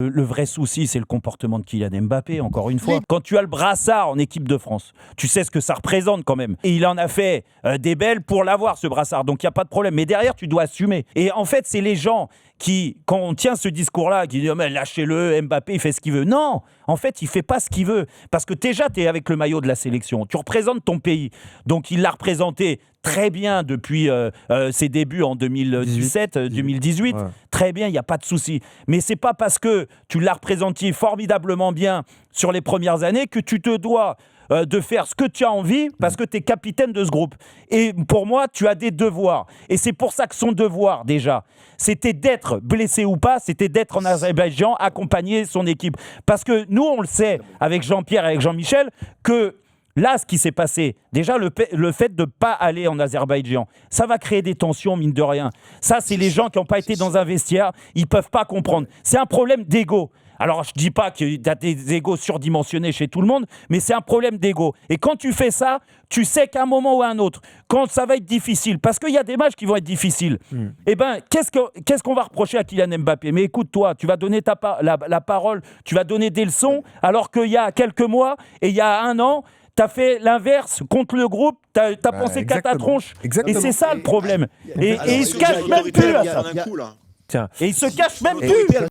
Le vrai souci, c'est le comportement de Kylian Mbappé, encore une fois. Quand tu as le brassard en équipe de France, tu sais ce que ça représente quand même. Et il en a fait des belles pour l'avoir, ce brassard. Donc, il n'y a pas de problème. Mais derrière, tu dois assumer. Et en fait, c'est les gens qui, quand on tient ce discours-là, qui disent oh, « mais lâchez-le, Mbappé, il fait ce qu'il veut ». Non, en fait, il ne fait pas ce qu'il veut. Parce que déjà, tu es avec le maillot de la sélection. Tu représentes ton pays. Donc, il l'a représenté très bien depuis ses débuts en 2017, 2018. Ouais. Très bien, il n'y a pas de souci. Mais c'est pas parce que tu l'as représenté formidablement bien sur les premières années que tu te dois de faire ce que tu as envie parce que tu es capitaine de ce groupe. Et pour moi, tu as des devoirs. Et c'est pour ça que son devoir, déjà, c'était d'être blessé ou pas, c'était d'être en Azerbaïdjan, accompagner son équipe. Parce que nous, on le sait, avec Jean-Pierre et avec Jean-Michel, que là, ce qui s'est passé, déjà, le fait de ne pas aller en Azerbaïdjan, ça va créer des tensions, mine de rien. Ça, c'est les gens qui n'ont pas été dans un vestiaire, ils ne peuvent pas comprendre. C'est un problème d'ego. Alors, je ne dis pas qu'il y a des égos surdimensionnés chez tout le monde, mais c'est un problème d'ego. Et quand tu fais ça, tu sais qu'à un moment ou à un autre, quand ça va être difficile, parce qu'il y a des matchs qui vont être difficiles, eh ben, qu'est-ce qu'on va reprocher à Kylian Mbappé ? Mais écoute, toi, tu vas donner la parole, tu vas donner des leçons, alors qu'il y a quelques mois et il y a un an, t'as fait l'inverse contre le groupe, t'as pensé qu'à ta tronche. Exactement. Et c'est ça le problème. Et il se cache même plus. Et il se cache même plus.